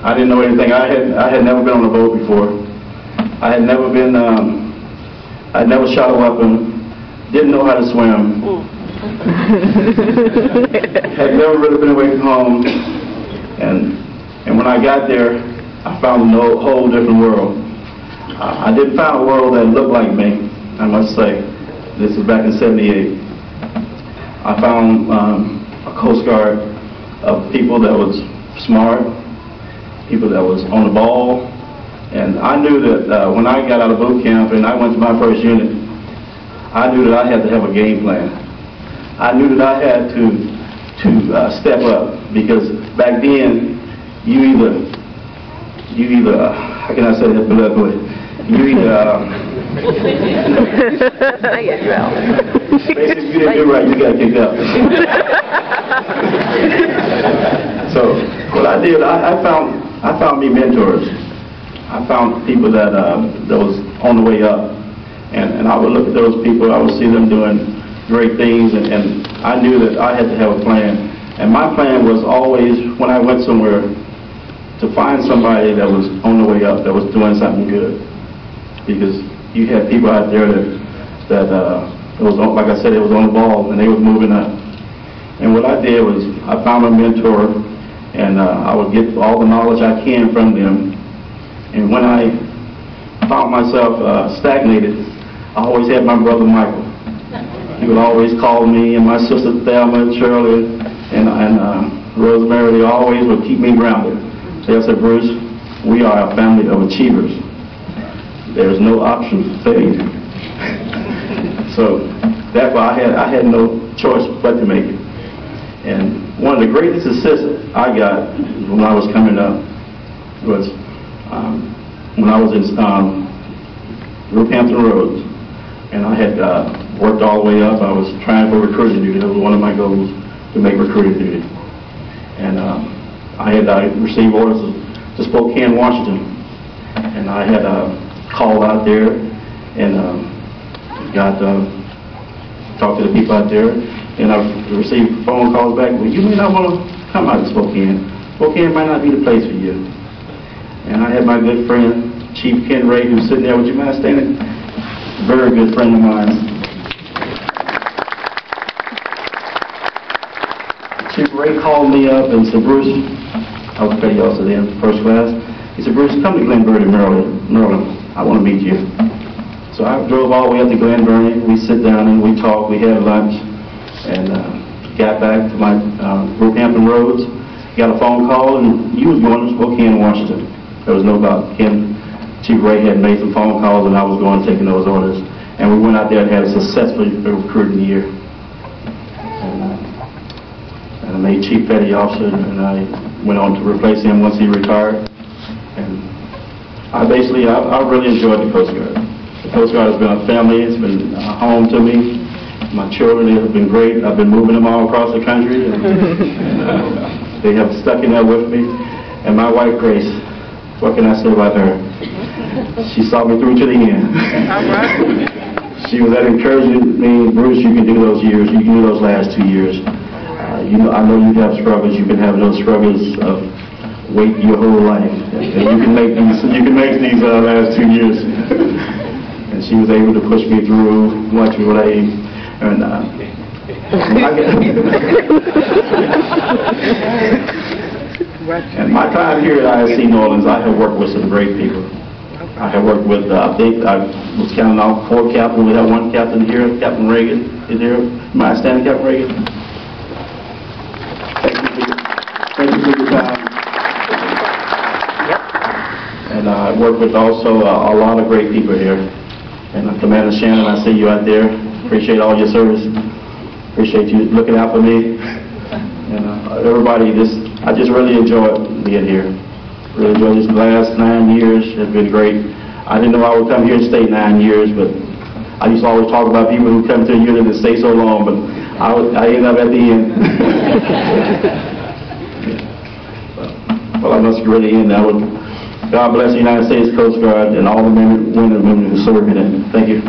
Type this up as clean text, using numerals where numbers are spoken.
I didn't know anything. I had never been on a boat before. I had never been. I'd never shot a weapon. Didn't know how to swim. Had never really been away from home. And when I got there, I found a whole different world. I didn't find a world that looked like me, I must say. This was back in '78. I found a Coast Guard of people that was smart, people that was on the ball, and I knew that when I got out of boot camp and I went to my first unit, I knew that I had to have a game plan. I knew that I had to step up, because back then you either how can I say that politically? You either basically, if you didn't do right, you got kicked out. So what I did, I found me mentors. I found people that was on the way up, and I would look at those people. I would see them doing great things, and I knew that I had to have a plan. And my plan was always, when I went somewhere, to find somebody that was on the way up, that was doing something good. Because you had people out there that was on, like I said, it was on the ball, and they was moving up. And what I did was, I found a mentor, and I would get all the knowledge I can from them. And when I found myself stagnated, I always had my brother Michael. He would always call me, and my sister Thelma and Shirley and Rosemary. They always would keep me grounded. So I said, Bruce, we are a family of achievers. There's no option for failure. So therefore, I had no choice but to make it. And one of the greatest assists I got when I was coming up was when I was in Roehampton Roads, and I had worked all the way up. I was trying for recruiting duty. That was one of my goals, to make recruiting duty. And I received orders to Spokane, Washington, and I had called out there and talked to the people out there, and I received phone calls back. Well, you may not want to come out to Spokane. Spokane might not be the place for you. And I had my good friend, Chief Ken Ray, who's sitting there. Would you mind standing? Very good friend of mine. Chief Ray called me up and said, Bruce, I was petty officer then, first class. He said, Bruce, come to Glen Burnie, Maryland. I want to meet you. So I drove all the way up to Glen Burnie. We sit down and we talked. We had lunch, and got back to my Roehampton Roads. Got a phone call, and you was going to Spokane, Washington. There was no doubt. Chief Ray had made some phone calls, and I was going taking those orders. And we went out there and had a successful recruiting year. And I made Chief Petty Officer, and I went on to replace him once he retired. And I really enjoyed the Coast Guard. The Coast Guard has been a family. It's been a home to me. My children have been great. I've been moving them all across the country, and they have stuck in there with me. And my wife, Grace, what can I say about her? She saw me through to the end. She was that encouraging me, Bruce, you can do those years. You can do those last 2 years. I know you have struggles. You've been having those struggles of weight your whole life, and you can make these last 2 years. And she was able to push me through much of what and my time here at ISC New Orleans, I have worked with some great people. I have worked with, I think I was counting off 4 captains. We have 1 captain here. Captain Reagan is here. Am I standing, Captain Reagan? Thank you for your time. And I worked with also a lot of great people here. And Commander Shannon, I see you out there. Appreciate all your service. Appreciate you looking out for me. And everybody, I just really enjoyed being here. Really enjoyed these last 9 years. It's been great. I didn't know I would come here and stay 9 years, but I used to always talk about people who come to a unit and stay so long, but I ended up at the end. Well, I must really end now. God bless the United States Coast Guard and all the men and women who serve in it. Thank you.